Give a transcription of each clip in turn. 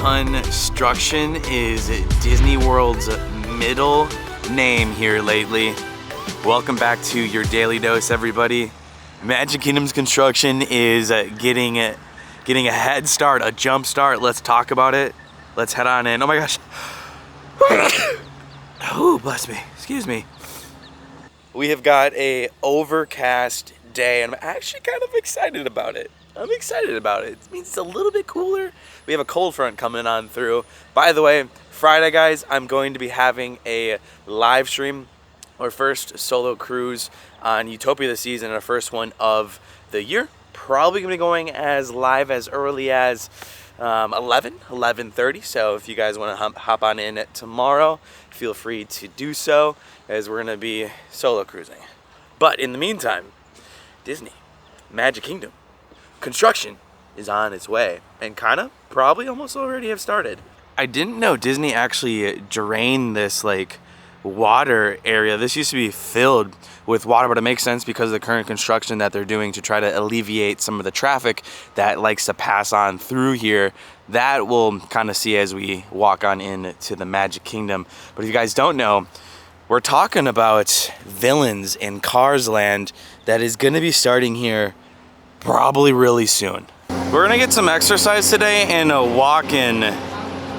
Construction is Disney World's middle name here lately. Welcome back to your daily dose, everybody. Magic Kingdom's construction is getting a head start, a jump start. Let's talk about it. Let's head on in. Oh my gosh. Oh, bless me. Excuse me. We have got a overcast day, and I'm actually kind of excited about it. I'm excited about it. It means it's a little bit cooler. We have a cold front coming on through. By the way, Friday, guys, I'm going to be having a live stream, our first solo cruise on Utopia this season, our first one of the year. Probably gonna be going as live as early as 11:30. So if you guys want to hop on in tomorrow, feel free to do so, as we're gonna be solo cruising. But in the meantime, Disney, Magic Kingdom, construction is on its way, and probably almost already have started. I didn't know Disney actually drained this like water area. This used to be filled with water, but it makes sense because of the current construction that they're doing to try to alleviate some of the traffic that likes to pass on through here. That we'll kind of see as we walk on into the Magic Kingdom. But if you guys don't know, we're talking about Villains in Cars Land that is going to be starting here probably really soon. We're gonna get some exercise today and walk in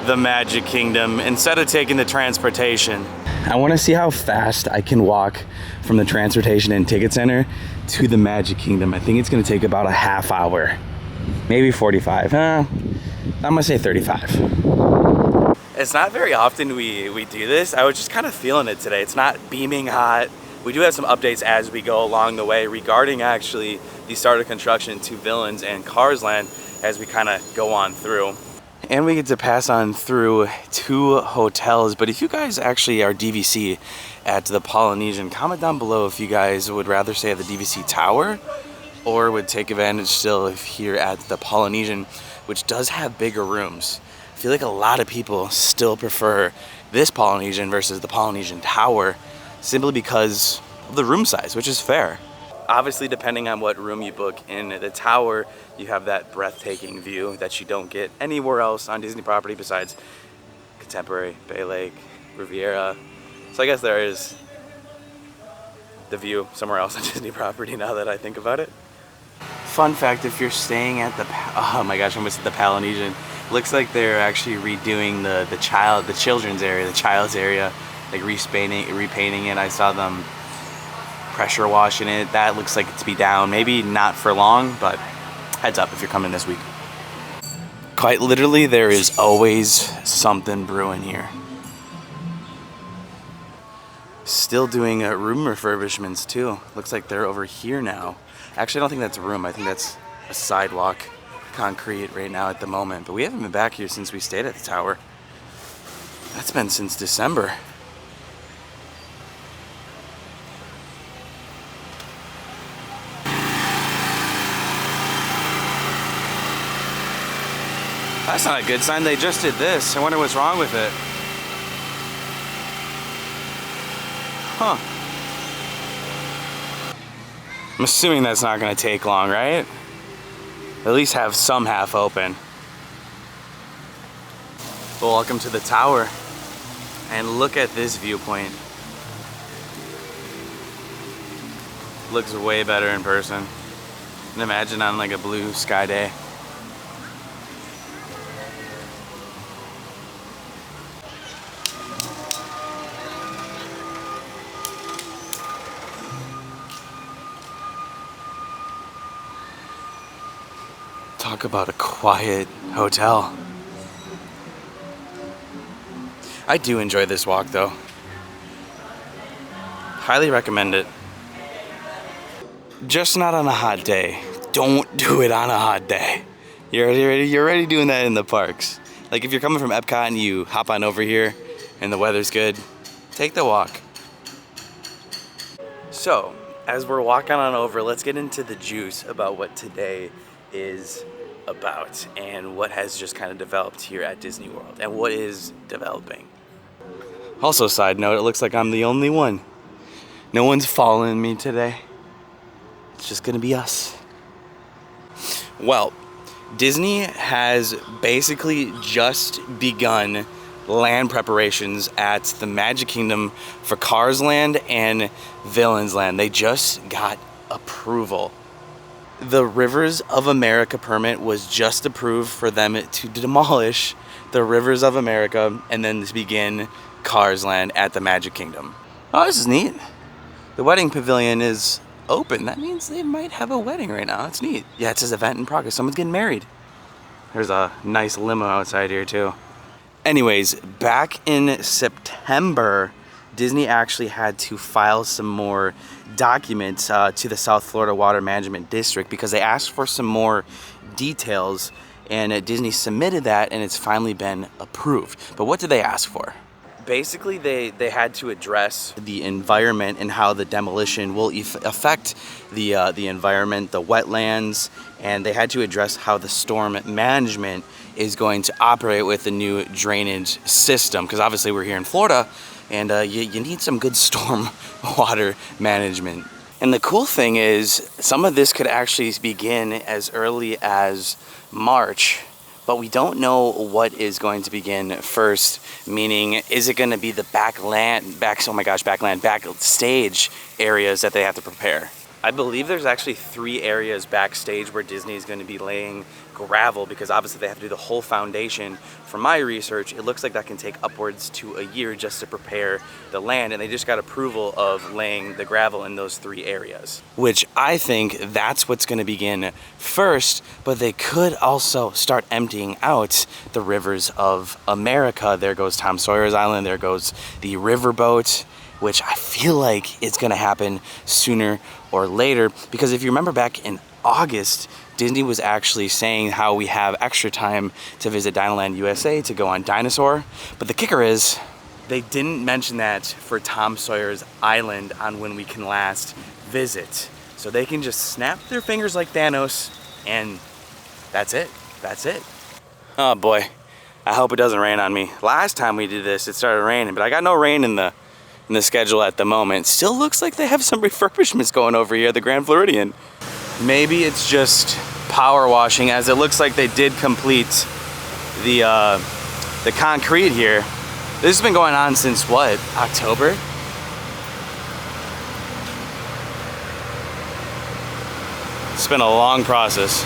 the Magic Kingdom instead of taking the transportation. I want to see how fast I can walk from the transportation and ticket center to the Magic Kingdom. I think it's gonna take about a half hour, maybe 45. I'm gonna say 35. It's not very often we do this. I was just kind of feeling it today. It's not beaming hot. We do have some updates as we go along the way regarding actually the start of construction to Villains and Cars Land as we kind of go on through. And we get to pass on through 2 hotels. But if you guys actually are DVC at the Polynesian, comment down below if you guys would rather stay at the DVC Tower or would take advantage still if here at the Polynesian, which does have bigger rooms. I feel like a lot of people still prefer this Polynesian versus the Polynesian Tower, simply because of the room size, which is fair. Obviously, depending on what room you book in the tower, you have that breathtaking view that you don't get anywhere else on Disney property besides Contemporary, Bay Lake, Riviera. So I guess there is the view somewhere else on Disney property now that I think about it. Fun fact, if you're staying at the, oh my gosh, I almost said the Polynesian. Looks like they're actually redoing the children's area, the child's area, like repainting it. I saw them pressure washing it. That looks like it to be down. Maybe not for long, but heads up if you're coming this week. Quite literally, there is always something brewing here. Still doing room refurbishments too. Looks like they're over here now. Actually, I don't think that's a room. I think that's a sidewalk, concrete right now at the moment. But we haven't been back here since we stayed at the tower. That's been since December. That's not a good sign. They just did this. I wonder what's wrong with it. Huh. I'm assuming that's not going to take long, right? At least have some half open. Well, welcome to the tower. And look at this viewpoint. Looks way better in person. And imagine on like a blue sky day. Talk about a quiet hotel. I do enjoy this walk though. Highly recommend it. Just not on a hot day. Don't do it on a hot day. You're already doing that in the parks. Like if you're coming from Epcot and you hop on over here and the weather's good, take the walk. So, as we're walking on over, let's get into the juice about what today is about and what has just kind of developed here at Disney World and what is developing. Also, side note, it looks like I'm the only one. No one's following me today. It's just gonna be us. Well, Disney has basically just begun land preparations at the Magic Kingdom for Cars Land and Villains Land. They just got approval. The Rivers of America permit was just approved for them to demolish the Rivers of America and then to begin Cars Land at the Magic Kingdom. Oh, this is neat. The wedding pavilion is open. That means they might have a wedding right now. That's neat. Yeah, it says event in progress. Someone's getting married. There's a nice limo outside here too. Anyways, back in September, Disney actually had to file some more documents to the South Florida Water Management District because they asked for some more details, and Disney submitted that and it's finally been approved. But what did they ask for? Basically, they had to address the environment and how the demolition will affect the environment, the wetlands, and they had to address how the storm management is going to operate with the new drainage system. Because obviously we're here in Florida, and you need some good storm water management. And the cool thing is, some of this could actually begin as early as March. But we don't know what is going to begin first, meaning is it going to be the backstage areas that they have to prepare? I believe there's actually 3 areas backstage where Disney is going to be laying gravel, because obviously they have to do the whole foundation. From my research, it looks like that can take upwards to a year just to prepare the land, and they just got approval of laying the gravel in those 3 areas. Which I think that's what's going to begin first, but they could also start emptying out the Rivers of America. There goes Tom Sawyer's Island, there goes the riverboat, which I feel like it's going to happen sooner or later, because if you remember back in August, Disney was actually saying how we have extra time to visit Dinoland USA to go on Dinosaur. But the kicker is, they didn't mention that for Tom Sawyer's Island on when we can last visit. So they can just snap their fingers like Thanos, and that's it. That's it. Oh boy, I hope it doesn't rain on me. Last time we did this, it started raining, but I got no rain in the schedule at the moment. Still looks like they have some refurbishments going over here at the Grand Floridian. Maybe it's just power washing, as it looks like they did complete the concrete here. This has been going on since what, October? It's been a long process.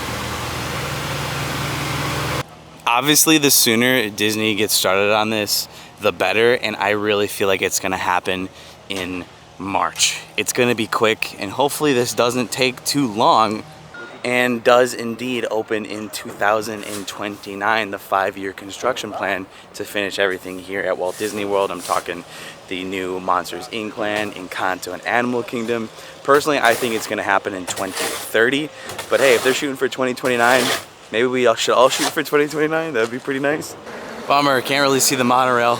Obviously, the sooner Disney gets started on this, the better, and I really feel like it's gonna happen in March. It's gonna be quick, and hopefully this doesn't take too long and does indeed open in 2029, the 5-year construction plan to finish everything here at Walt Disney World. I'm talking the new Monsters Inc. land, Encanto and Animal Kingdom. Personally, I think it's gonna happen in 2030, but hey, if they're shooting for 2029, maybe we should all shoot for 2029. That'd be pretty nice. Bummer, can't really see the monorail.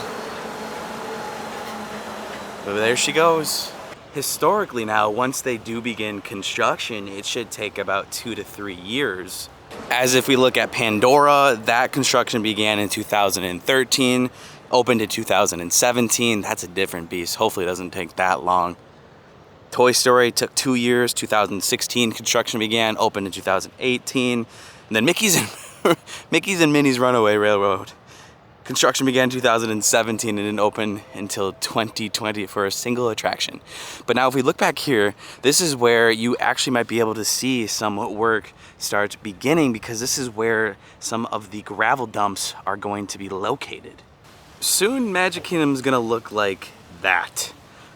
But there she goes. Historically now, once they do begin construction, it should take about 2 to 3 years. As if we look at Pandora, that construction began in 2013, opened in 2017. That's a different beast. Hopefully it doesn't take that long. Toy Story took 2 years. 2016 construction began, opened in 2018. And then Mickey's and Minnie's Runaway Railroad. Construction began in 2017 and didn't open until 2020 for a single attraction. But now if we look back here, this is where you actually might be able to see some work start beginning, because this is where some of the gravel dumps are going to be located. Soon Magic Kingdom is gonna look like that.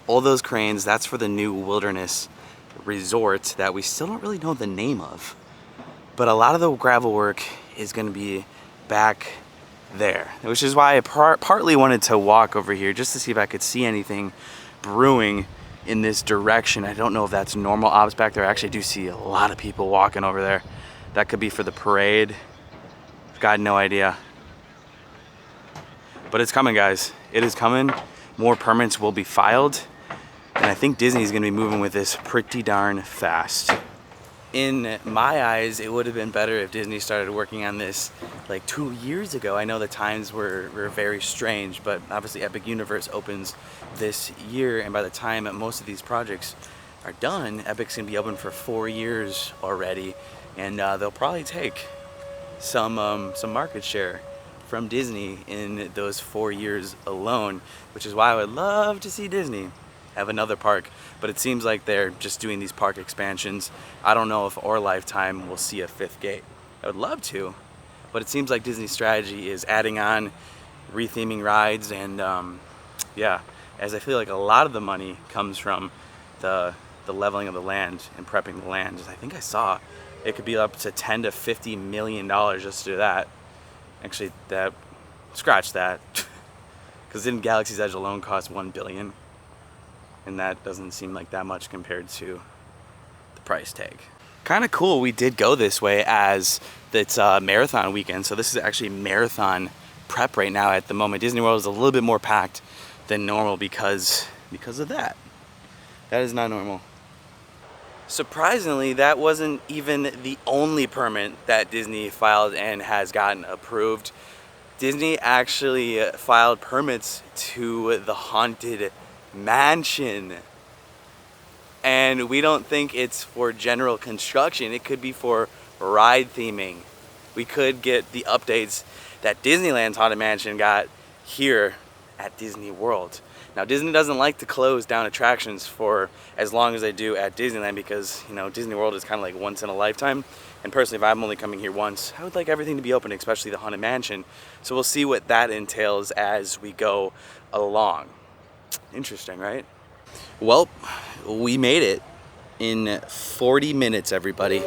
All those cranes, that's for the new Wilderness Resort that we still don't really know the name of. But a lot of the gravel work is gonna be back there, which is why I partly wanted to walk over here just to see if I could see anything brewing in this direction. I don't know if that's normal ops back there. I actually do see a lot of people walking over there. That could be for the parade. I've got no idea. But it's coming, guys. It is coming. More permits will be filed, and I think Disney's gonna be moving with this pretty darn fast. In my eyes, it would have been better if Disney started working on this like 2 years ago. I know the times were very strange, but obviously Epic Universe opens this year, and by the time most of these projects are done, Epic's gonna be open for 4 years already, and they'll probably take some market share from Disney in those 4 years alone, which is why I would love to see Disney have another park. But it seems like they're just doing these park expansions. I don't know if our lifetime will see a 5th gate. I would love to, but it seems like Disney's strategy is adding on retheming rides, and yeah, as I feel like a lot of the money comes from the leveling of the land and prepping the land. I think I saw it could be up to $10 to $50 million just to do that. Actually, scratch that, because didn't Galaxy's Edge alone cost $1 billion? And that doesn't seem like that much compared to the price tag. Kind of cool we did go this way, as it's marathon weekend, so this is actually marathon prep right now at the moment. Disney World is a little bit more packed than normal because of that. That is not normal. Surprisingly, that wasn't even the only permit that Disney filed and has gotten approved. Disney actually filed permits to the Haunted Mansion. And we don't think it's for general construction. It could be for ride theming. We could get the updates that Disneyland's Haunted Mansion got here at Disney World. Now, Disney doesn't like to close down attractions for as long as they do at Disneyland, because, you know, Disney World is kind of like once in a lifetime. And personally, if I'm only coming here once, I would like everything to be open, especially the Haunted Mansion. So we'll see what that entails as we go along. Interesting, right? Well, we made it in 40 minutes, everybody.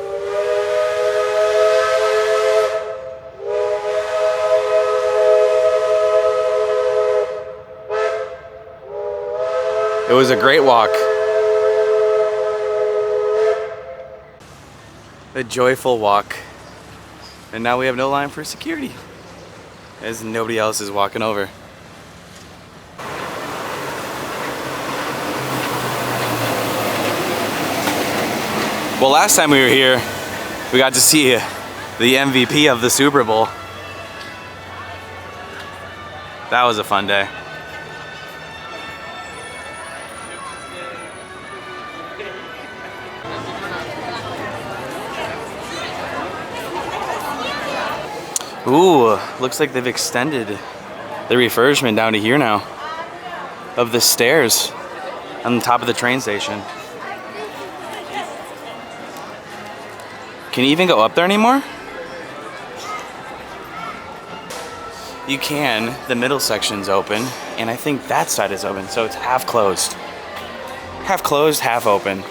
It was a great walk. A joyful walk. And now we have no line for security, as nobody else is walking over. Well, last time we were here, we got to see the MVP of the Super Bowl. That was a fun day. Ooh, looks like they've extended the refurbishment down to here now, of the stairs on the top of the train station. Can you even go up there anymore? You can. The middle section's open, and I think that side is open, so it's half closed. Half closed, half open.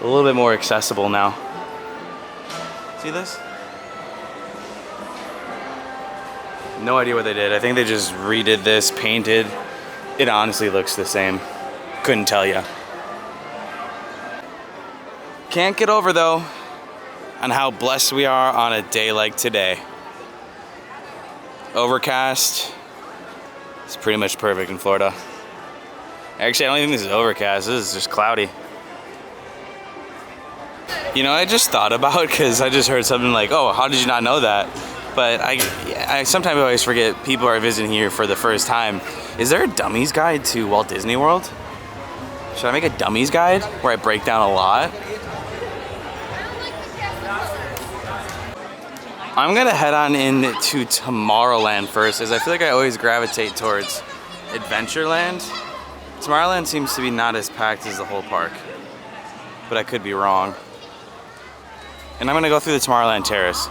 A little bit more accessible now. See this? No idea what they did. I think they just redid this, painted. It honestly looks the same. Couldn't tell you. Can't get over though on how blessed we are on a day like today. Overcast. It's pretty much perfect in Florida. Actually, I don't even think this is overcast. This is just cloudy. You know, I just thought about, because I just heard something like, oh, how did you not know that? But I sometimes always forget people are visiting here for the first time. Is there a dummies guide to Walt Disney World? Should I make a dummies guide where I break down a lot? I'm gonna head on into Tomorrowland first, as I feel like I always gravitate towards Adventureland. Tomorrowland seems to be not as packed as the whole park, but I could be wrong. And I'm gonna go through the Tomorrowland Terrace.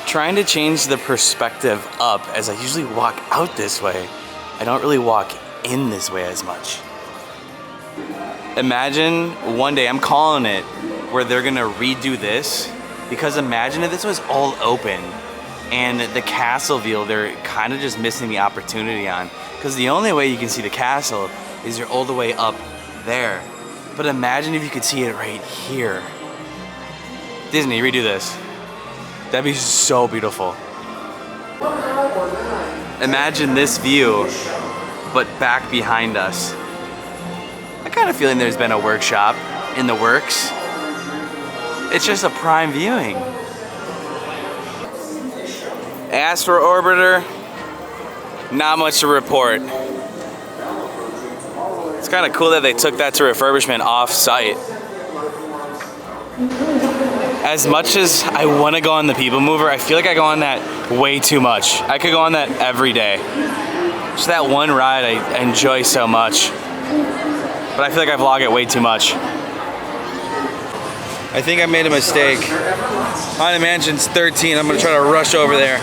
Trying to change the perspective up, as I usually walk out this way. I don't really walk in this way as much. Imagine one day, I'm calling it, where they're gonna redo this, because imagine if this was all open and the castle view they're kind of just missing the opportunity on, because the only way you can see the castle is you're all the way up there. But imagine if you could see it right here. Disney, redo this. That'd be so beautiful. Imagine this view, but back behind us. I kind of feeling there's been a workshop in the works. It's just a prime viewing. As for Orbiter, not much to report. It's kind of cool that they took that to refurbishment off-site. As much as I want to go on the People Mover, I feel like I go on that way too much. I could go on that every day. Just that one ride I enjoy so much. But I feel like I vlog it way too much. I think I made a mistake. Haunted Mansion's 13. I'm gonna try to rush over there.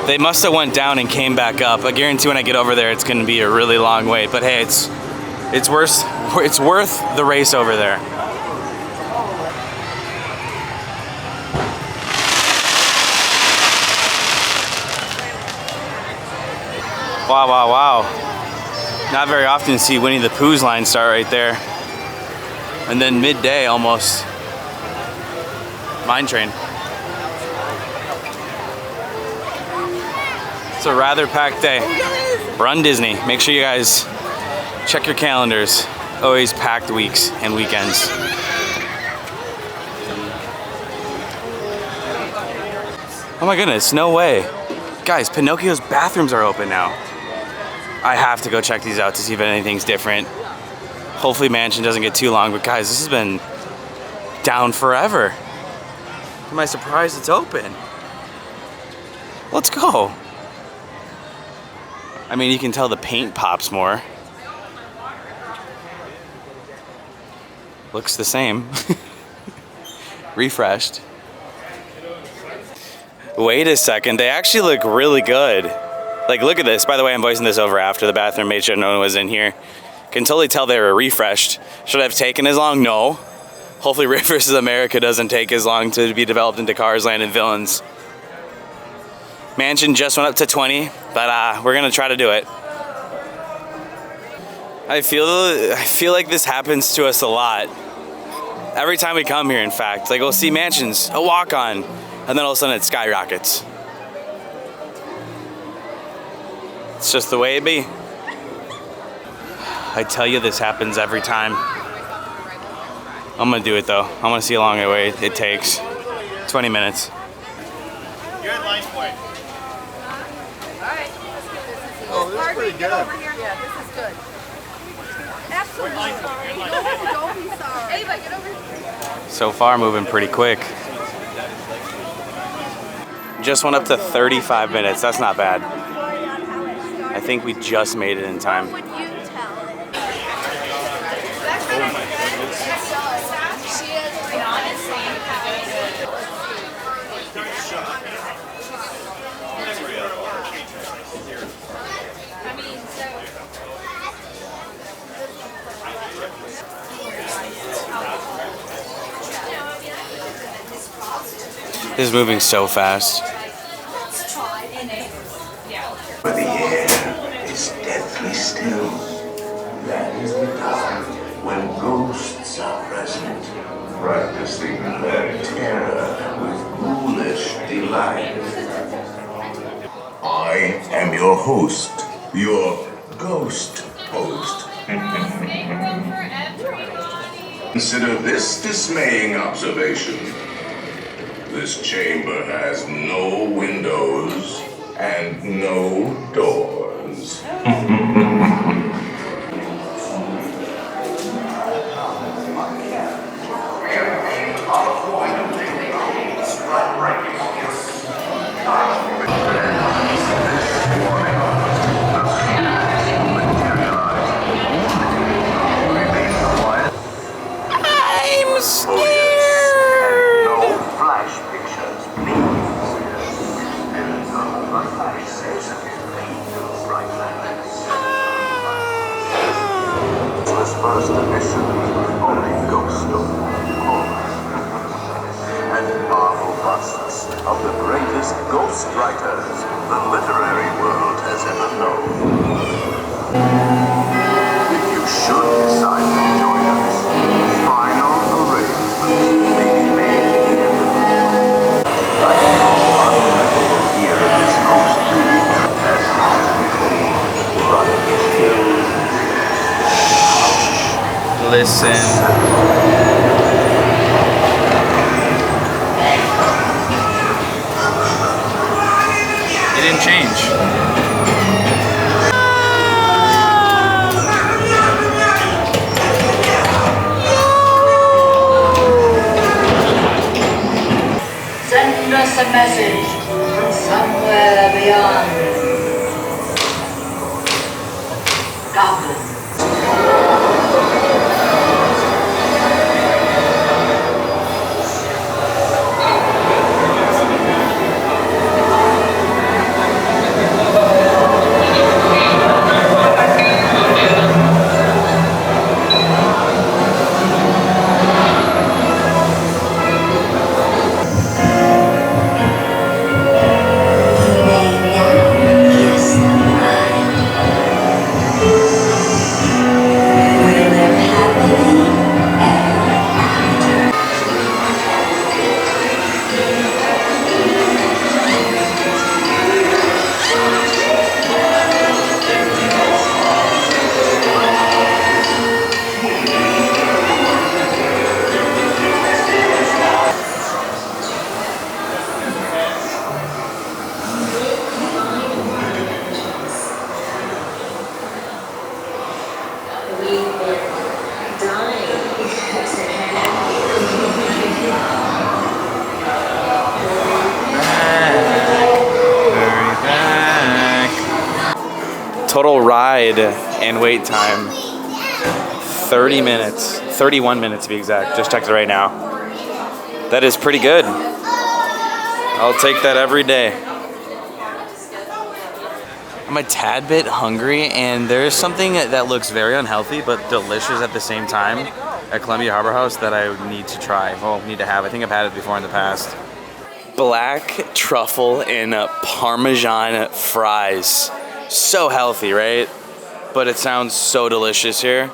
They must have went down and came back up. I guarantee when I get over there, it's gonna be a really long wait. But hey, it's worth the race over there. Wow, wow, wow. Not very often you see Winnie the Pooh's line start right there. And then midday almost. Mine Train. It's a rather packed day. Run Disney. Make sure you guys check your calendars. Always packed weeks and weekends. Oh my goodness, no way. Guys, Pinocchio's bathrooms are open now. I have to go check these out to see if anything's different. Hopefully Mansion doesn't get too long, but guys, this has been down forever. To my surprise, it's open. Let's go. I mean, you can tell the paint pops more. Looks the same. Refreshed. Wait a second, they actually look really good. Like, look at this. By the way, I'm voicing this over after the bathroom, made sure no one was in here. Can totally tell they were refreshed. Should I have taken as long? No. Hopefully Rift vs. America doesn't take as long to be developed into Cars Land and Villains. Mansion just went up to 20, but we're gonna try to do it. I feel like this happens to us a lot. Every time we come here, in fact. Like, we'll see Mansions, a walk-on, and then all of a sudden it skyrockets. It's just the way it be. I tell you, this happens every time. I'm gonna do it though. I'm gonna see how long it takes. 20 minutes. You're at line point. Alright. Oh, this is pretty good. Over here. Yeah, this is good. Absolutely. No, don't be sorry. Ava, get over here. So far, moving pretty quick. Just went up to 35 minutes. That's not bad. I think we just made it in time. What would you tell? This is moving so fast. But the air is deathly still. That is the time when ghosts are present, practicing their terror with ghoulish delight. I am your host, your ghost host. Consider this dismaying observation. This chamber has no windows and no doors. I'm scared. No flash pictures, please. And no flashes. Bright lights. This first edition only ghost story. And powerful busts of the greatest ghost writers the literary world has ever known. If you should decide to join us, final arrangements may be made here. Here in this ghost village, as hospital, Listen. It didn't change. bringing us a message from somewhere beyond. Goblins. Total ride and wait time, 30 minutes, 31 minutes to be exact. Just checked it right now. That is pretty good. I'll take that every day. I'm a tad bit hungry, and there's something that looks very unhealthy but delicious at the same time at Columbia Harbor House that I need to try. Well, need to have. I think I've had it before in the past. Black truffle and Parmesan fries. So healthy, right? But it sounds so delicious here.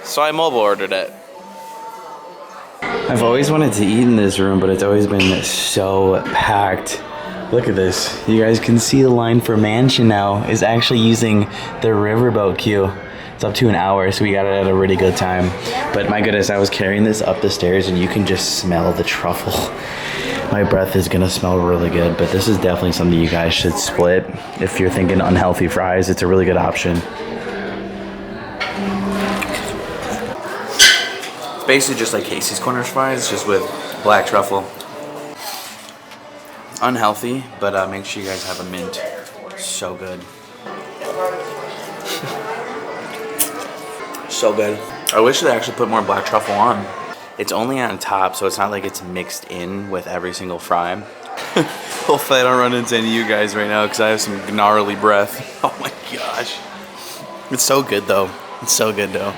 So I mobile ordered it. I've always wanted to eat in this room, but it's always been so packed. Look at this. You guys can see the line for Mansion now is actually using the riverboat queue. It's up to an hour, so we got it at a really good time. But my goodness, I was carrying this up the stairs and you can just smell the truffle. My breath is gonna smell really good, but this is definitely something you guys should split. If you're thinking unhealthy fries, it's a really good option. It's basically just like Casey's Corners fries, just with black truffle. Unhealthy, but make sure you guys have a mint. So good. So good. I wish they actually put more black truffle on. It's only on top, so it's not like it's mixed in with every single fry. Hopefully I don't run into any of you guys right now because I have some gnarly breath. Oh my gosh. It's so good though. It's so good though.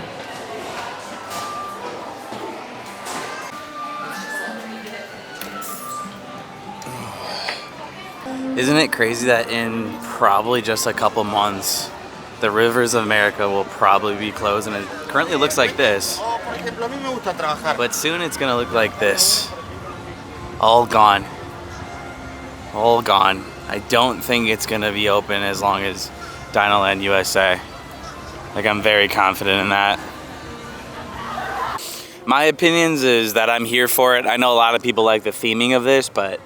Isn't it crazy that in probably just a couple months, the rivers of America will probably be closed, and it currently looks like this. But soon it's gonna look like this. All gone. All gone. I don't think it's gonna be open as long as Dinoland USA. Like, I'm very confident in that. My opinions is that I'm here for it. I know a lot of people like the theming of this, but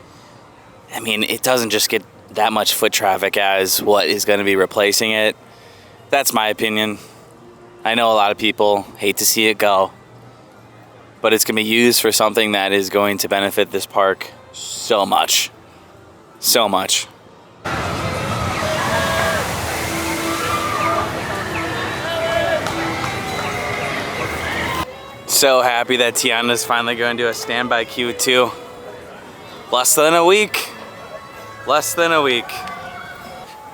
I mean, it doesn't just get that much foot traffic as what is gonna be replacing it. That's my opinion. I know a lot of people hate to see it go, but it's gonna be used for something that is going to benefit this park so much. So much. So happy that Tiana's finally going to do a standby queue too. Less than a week. Less than a week.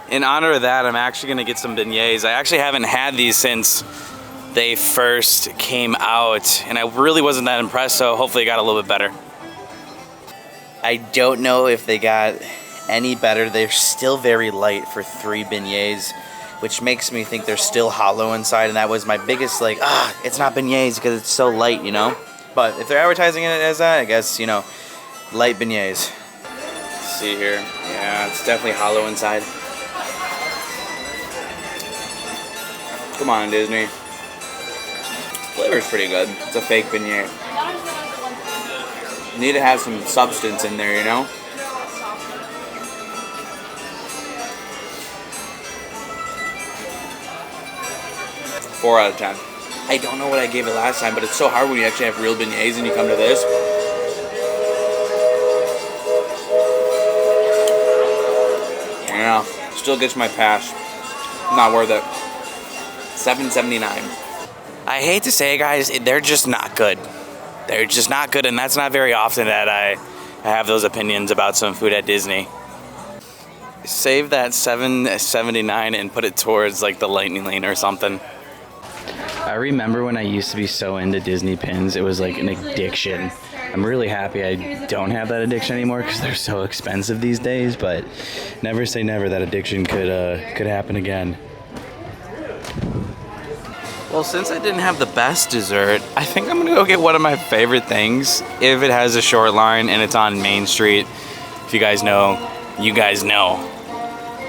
In honor of that, I'm actually gonna get some beignets. I actually haven't had these since they first came out, and I really wasn't that impressed, so hopefully it got a little bit better. I don't know if they got any better. They're still very light for 3 beignets, which makes me think they're still hollow inside, and that was my biggest, like, it's not beignets because it's so light, you know? But if they're advertising it as that, I guess, you know, light beignets. Let's see here. Yeah, it's definitely hollow inside. Come on, Disney. Flavor's pretty good. It's a fake beignet. You need to have some substance in there, you know? Four out of 10. I don't know what I gave it last time, but it's so hard when you actually have real beignets and you come to this. Still gets my pass. Not worth it. $7.79. I hate to say it, guys, they're just not good. They're just not good, and that's not very often that I have those opinions about some food at Disney. Save that $7.79 and put it towards like the lightning lane or something. I remember when I used to be so into Disney pins, it was like an addiction. I'm really happy I don't have that addiction anymore because they're so expensive these days, but never say never, that addiction could happen again. Well, since I didn't have the best dessert, I think I'm gonna go get one of my favorite things. If it has a short line and it's on Main Street, if you guys know, you guys know.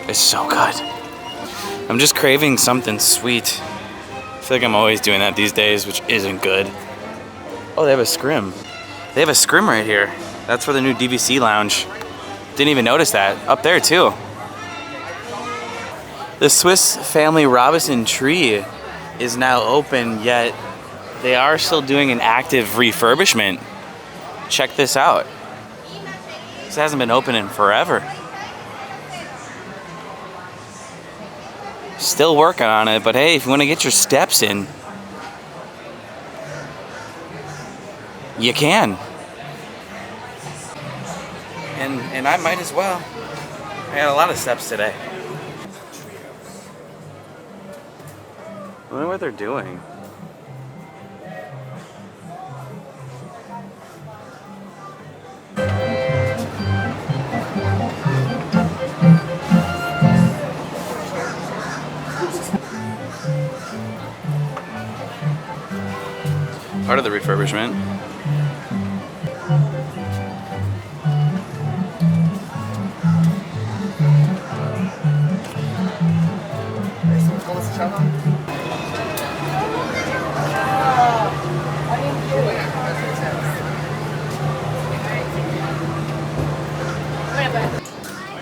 It's so good. I'm just craving something sweet. I feel like I'm always doing that these days, which isn't good. Oh, they have a scrim. They have a scrim right here. That's for the new DVC lounge. Didn't even notice that. Up there too. The Swiss Family Robinson tree is now open, yet they are still doing an active refurbishment. Check this out. This hasn't been open in forever. Still working on it, but hey, if you want to get your steps in, you can. And I might as well. I got a lot of steps today. I wonder what they're doing. Part of the refurbishment.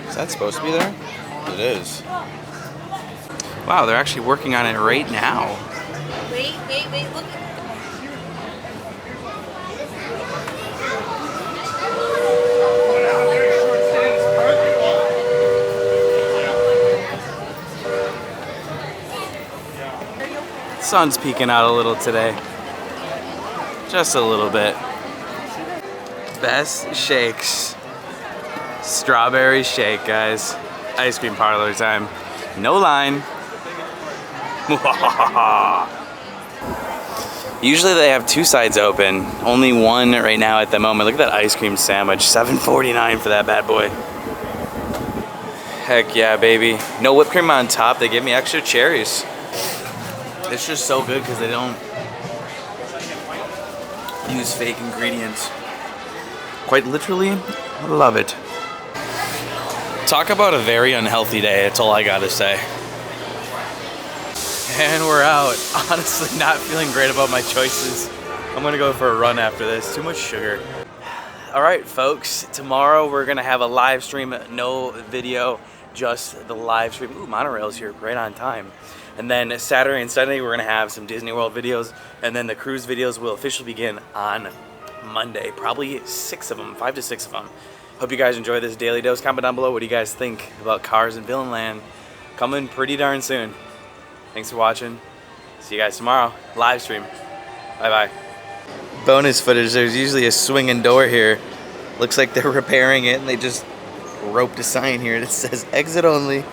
Is that supposed to be there? It is. Wow, they're actually working on it right now. Wait, look at Sun's peeking out a little today. Just a little bit. Best shakes. Strawberry shake, guys. Ice cream parlor time. No line. Usually they have two sides open. Only one right now at the moment. Look at that ice cream sandwich. $7.49 for that bad boy. Heck yeah, baby. No whipped cream on top. They give me extra cherries. It's just so good because they don't use fake ingredients. Quite literally, I love it. Talk about a very unhealthy day. That's all I gotta say. And we're out. Honestly, not feeling great about my choices. I'm gonna go for a run after this. Too much sugar. All right, folks. Tomorrow we're gonna have a live stream. No video, just the live stream. Ooh, monorail's here, right on time. And then Saturday and Sunday, we're gonna have some Disney World videos, and then the cruise videos will officially begin on Monday. Probably 6 of them, 5 to 6 of them. Hope you guys enjoy this daily dose. Comment down below, what do you guys think about Cars in Villain Land? Coming pretty darn soon. Thanks for watching. See you guys tomorrow. Live stream. Bye-bye. Bonus footage, there's usually a swinging door here. Looks like they're repairing it, and they just roped a sign here that says exit only.